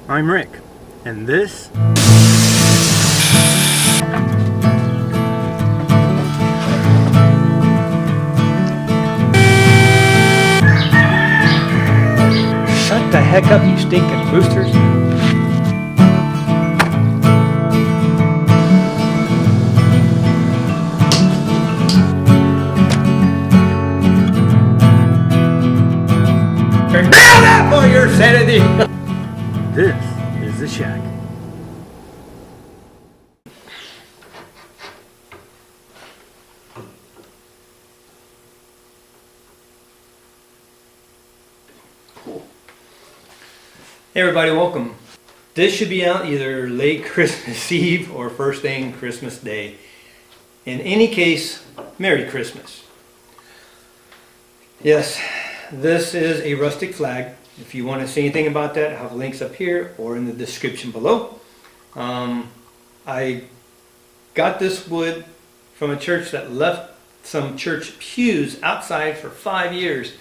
I'm Rick, and this Shut the heck up, you stinking roosters. Now that for your sanity. this is the shack. Hey everybody, welcome. This should be out either late Christmas Eve or first thing Christmas Day. In any case, Merry Christmas. Yes, this is a rustic flag. If you want to see anything about that, I have links up here or in the description below. I got this wood from a church that left some church pews outside for 5 years.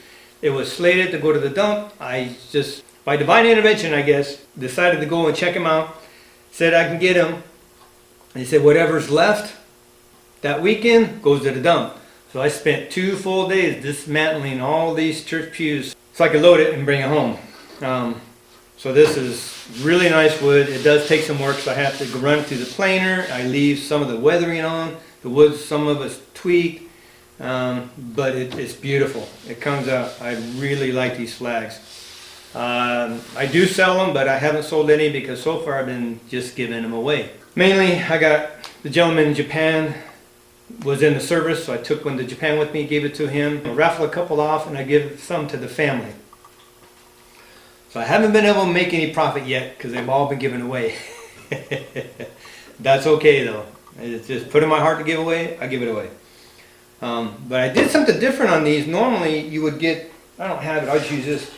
It was slated to go to the dump. I just, by divine intervention, I guess, decided to go and check them out. Said I can get them. And he said whatever's left that weekend goes to the dump. So I spent 2 full days dismantling all these church pews so I could load it and bring it home. So this is really nice wood. It does take some work, so I have to run it through the planer. I leave some of the weathering on. The wood, some of it's tweaked, but it's beautiful. It comes out. I really like these flags. I do sell them, but I haven't sold any because so far I've been just giving them away. Mainly, I got the gentleman in Japan was in the service, so I took one to Japan with me, gave it to him. I raffle a couple off, and I give some to the family. So I haven't been able to make any profit yet because they've all been given away. That's okay though. It's just put in my heart to give away, I give it away. But I did something different on these. Normally you would get, I don't have it, I'll just use this.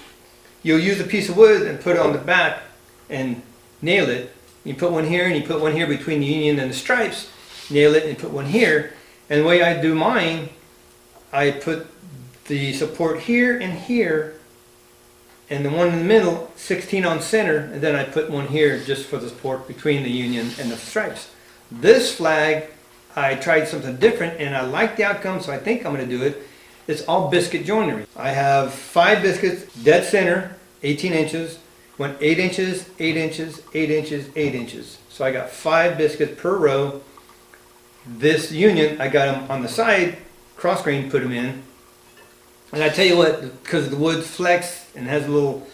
You'll use a piece of wood and put it on the back and nail it. You put one here and you put one here between the union and the stripes. Nail it and put one here. And the way I do mine, I put the support here and here, and the one in the middle, 16 on center, and then I put one here just for the support between the union and the stripes. This flag, I tried something different and I like the outcome, so I think I'm going to do it. It's all biscuit joinery. I have 5 biscuits, dead center, 18 inches, went 8 inches, 8 inches, 8 inches, 8 inches. So I got 5 biscuits per row. This union, I got them on the side, cross grain, put them in. And I tell you what, because the wood flex and has a little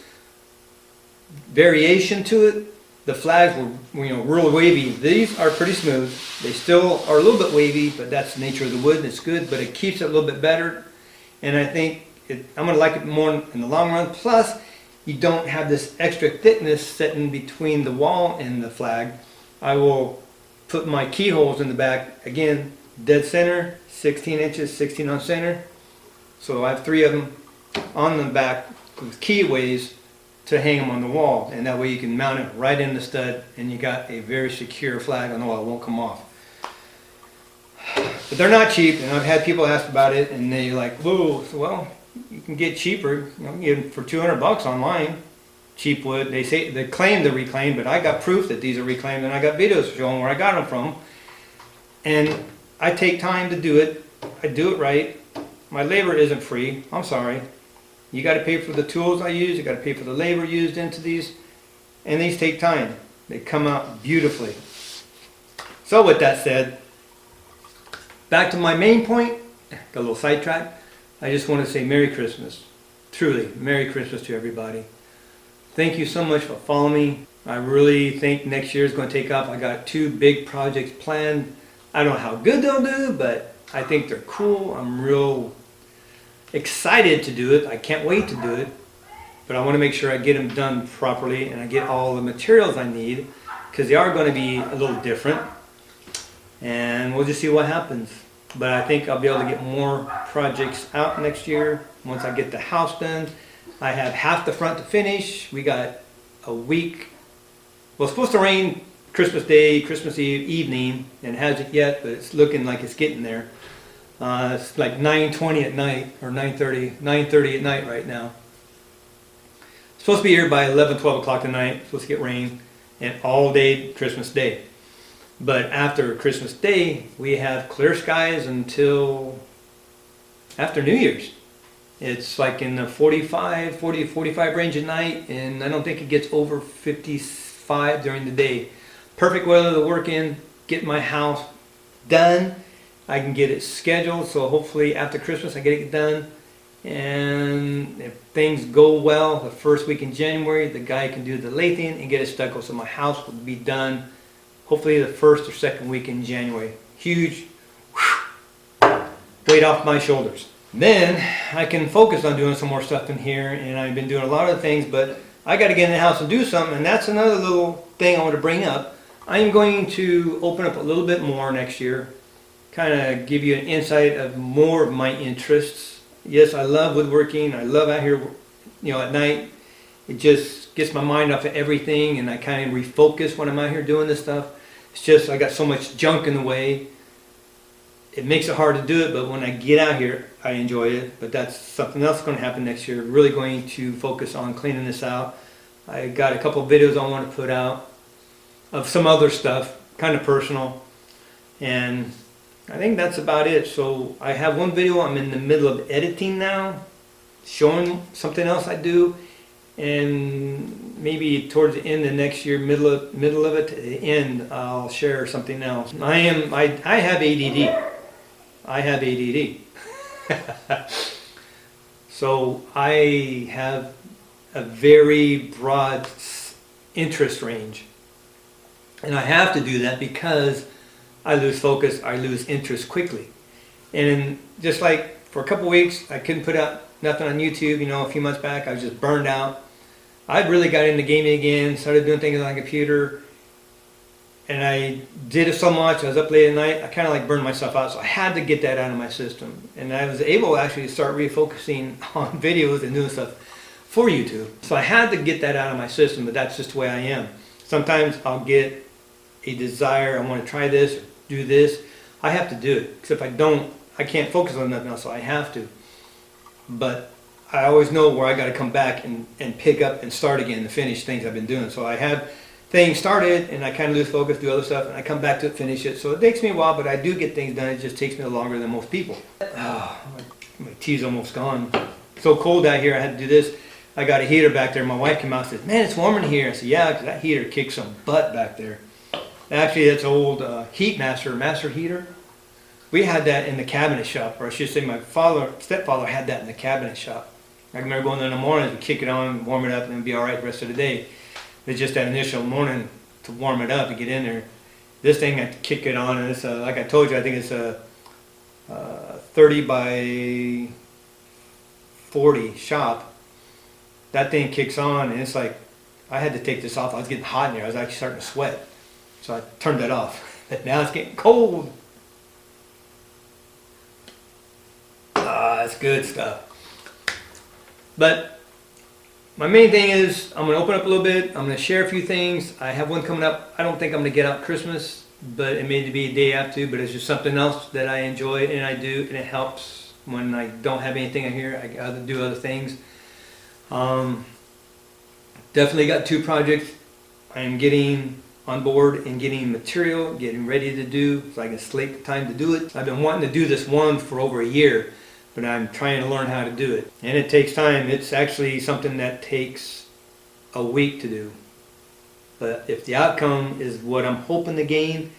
variation to it, the flags were, real wavy. These are pretty smooth. They still are a little bit wavy, but that's the nature of the wood and it's good, but it keeps it a little bit better. And I think I'm going to like it more in the long run. Plus, you don't have this extra thickness sitting between the wall and the flag. I will put my keyholes in the back, again, dead center, 16 inches, 16 on center. So I have 3 of them on the back with keyways to hang them on the wall. And that way you can mount it right in the stud and you got a very secure flag on the wall. It won't come off. But they're not cheap, and I've had people ask about it and they're like, whoa, well, you can get cheaper. You can get them for $200 online. Cheap wood. They say they claim they're reclaimed, but I got proof that these are reclaimed, and I got videos showing where I got them from. And I take time to do it. I do it right. My labor isn't free. I'm sorry. You got to pay for the tools I use. You got to pay for the labor used into these, and these take time. They come out beautifully. So with that said, back to my main point. Got a little sidetrack. I just want to say Merry Christmas. Truly, Merry Christmas to everybody. Thank you so much for following me. I really think next year is going to take off. I got 2 big projects planned. I don't know how good they'll do, but I think they're cool. I'm real excited to do it. I can't wait to do it. But I want to make sure I get them done properly and I get all the materials I need, because they are going to be a little different. And we'll just see what happens. But I think I'll be able to get more projects out next year once I get the house done. I have half the front to finish. We got a week. Well, it's supposed to rain Christmas Day, Christmas Eve evening, and it hasn't yet, but it's looking like it's getting there. It's like 9:20 at night, or 9:30 at night right now. Supposed to be here by 11, 12 o'clock tonight. Supposed to get rain and all day Christmas Day. But after Christmas Day, we have clear skies until after New Year's. It's like in the 40 to 45 range at night, and I don't think it gets over 55 during the day. Perfect weather to work in, get my house done. I can get it scheduled, so hopefully after Christmas I get it done. And if things go well, the first week in January, the guy can do the lathing and get it stucco, so my house will be done hopefully the first or second week in January. Huge weight off my shoulders. Then I can focus on doing some more stuff in here, and I've been doing a lot of things, but I got to get in the house and do something, and that's another little thing I want to bring up. I am going to open up a little bit more next year, kind of give you an insight of more of my interests. Yes, I love woodworking. I love out here, at night. It just gets my mind off of everything, and I kind of refocus when I'm out here doing this stuff. It's just I got so much junk in the way. It makes it hard to do it, but when I get out here, I enjoy it. But that's something else going to happen next year. Really going to focus on cleaning this out. I got a couple of videos I want to put out of some other stuff, kind of personal. And I think that's about it. So I have one video I'm in the middle of editing now, showing something else I do. And maybe towards the end of next year, middle of it to the end, I'll share something else. I have ADD. I have ADD. So I have a very broad interest range. And I have to do that because I lose focus, I lose interest quickly. And just like for a couple weeks, I couldn't put out nothing on YouTube, a few months back, I was just burned out. I really got into gaming again, started doing things on the computer, and I did it so much, I was up late at night, I kind of like burned myself out, so I had to get that out of my system. And I was able actually to start refocusing on videos and doing stuff for YouTube. So I had to get that out of my system, but that's just the way I am. Sometimes I'll get a desire, I want to try this, or do this, I have to do it, because if I don't, I can't focus on nothing else, so I have to. But I always know where I got to come back and pick up and start again to finish things I've been doing. So I have things started and I kind of lose focus, do other stuff, and I come back to it, finish it. So it takes me a while, but I do get things done. It just takes me longer than most people. Oh, my tea's almost gone. So cold out here, I had to do this. I got a heater back there. My wife came out and said, "Man, it's warm in here." I said, "Yeah, because that heater kicks some butt back there." Actually, it's an old master heater. We had that in the cabinet shop, or I should say my stepfather had that in the cabinet shop. I remember going there in the morning to kick it on, warm it up, and it'd be all right the rest of the day. It's just that initial morning to warm it up, to get in there. This thing, I kick it on, and it's like I told you, I think it's a 30 by 40 shop. That thing kicks on, and it's like, I had to take this off. I was getting hot in there. I was actually starting to sweat. So I turned that off. But now it's getting cold. That's good stuff. But my main thing is I'm going to open up a little bit. I'm going to share a few things. I have one coming up. I don't think I'm going to get out Christmas, but it may be a day after, but it's just something else that I enjoy and I do, and it helps when I don't have anything in here. I got to do other things. Definitely got 2 projects. I am getting on board and getting material, getting ready to do, so I can slate the time to do it. I've been wanting to do this one for over a year, but I'm trying to learn how to do it. And it takes time. It's actually something that takes a week to do. But if the outcome is what I'm hoping to gain,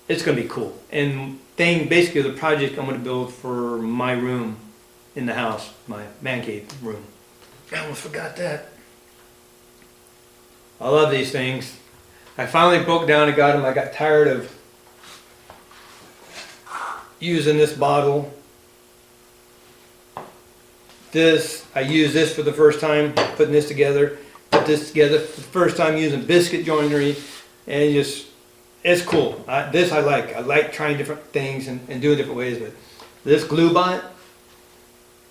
it's going to be cool. And basically the project I'm going to build for my room in the house, my man cave room. I almost forgot that. I love these things. I finally broke down and got them. I got tired of using this bottle. I used this for the first time, putting this together. Put this together for the first time using biscuit joinery, and it's cool. This I like. I like trying different things and doing different ways. But this Gluebot,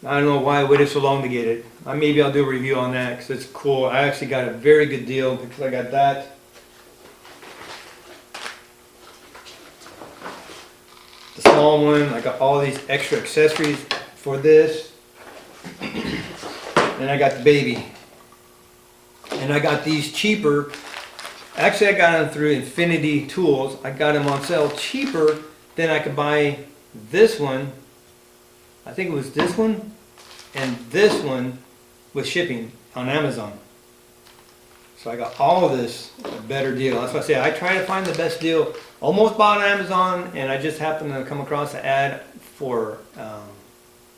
I don't know why I waited so long to get it. Maybe I'll do a review on that because it's cool. I actually got a very good deal because I got that. The small one. I got all these extra accessories for this. And I got the baby. And I got these cheaper. Actually, I got them through Infinity Tools. I got them on sale cheaper than I could buy this one. I think it was this one and this one with shipping on Amazon. So I got all of this at a better deal. That's why I say I try to find the best deal. Almost bought on Amazon, and I just happened to come across an ad for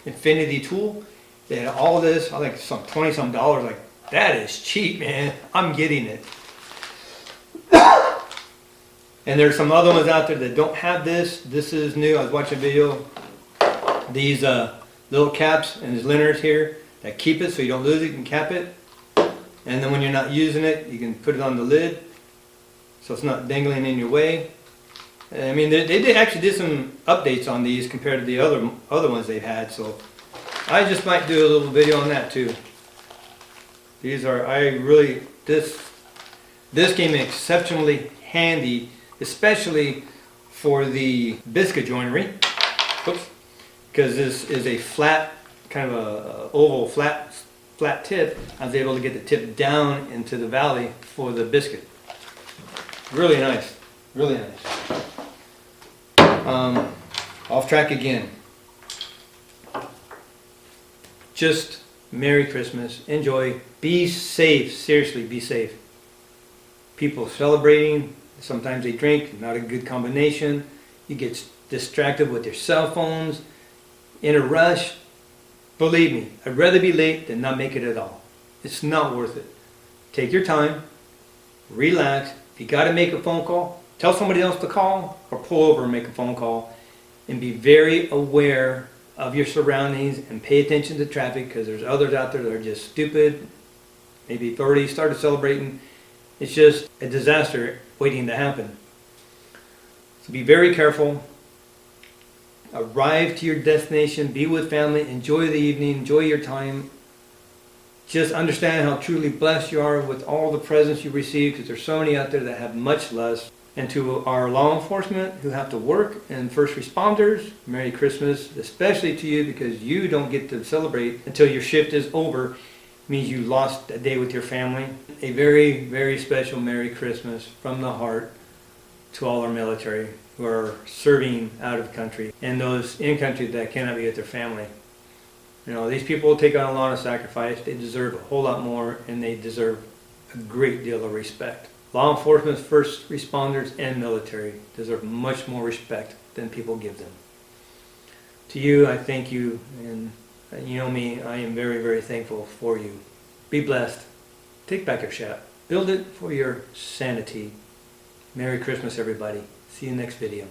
Infinity Tool. They had all this, I think some $20-some. Like, that is cheap, man. I'm getting it. And there's some other ones out there that don't have this. This is new. I was watching a video. These little caps and these liners here that keep it so you don't lose it. You can cap it. And then when you're not using it, you can put it on the lid so it's not dangling in your way. I mean, they actually did some updates on these compared to the other ones they've had. So I just might do a little video on that too. These are, this came in exceptionally handy, especially for the biscuit joinery. Oops. Because this is a flat, kind of a oval flat tip. I was able to get the tip down into the valley for the biscuit. Really nice, really nice. Off track again. Just Merry Christmas, enjoy, be safe, seriously be safe. People celebrating, sometimes they drink, not a good combination. You get distracted with your cell phones, in a rush. Believe me, I'd rather be late than not make it at all. It's not worth it. Take your time, relax. If you got to make a phone call, tell somebody else to call or pull over and make a phone call. And be very aware of your surroundings and pay attention to traffic, because there's others out there that are just stupid. Maybe you've already started celebrating. It's just a disaster waiting to happen. So be very careful. Arrive to your destination, be with family, enjoy the evening, enjoy your time. Just understand how truly blessed you are with all the presents you receive, because there's so many out there that have much less. And to our law enforcement who have to work and first responders, Merry Christmas, especially to you, because you don't get to celebrate until your shift is over. It means you lost a day with your family. A very, very special Merry Christmas from the heart to all our military who are serving out of country and those in country that cannot be with their family. You know, these people take on a lot of sacrifice. They deserve a whole lot more, and they deserve a great deal of respect. Law enforcement, first responders, and military deserve much more respect than people give them. To you, I thank you, and you know me, I am very, very thankful for you. Be blessed. Take back your shot. Build it for your sanity. Merry Christmas, everybody. See you next video.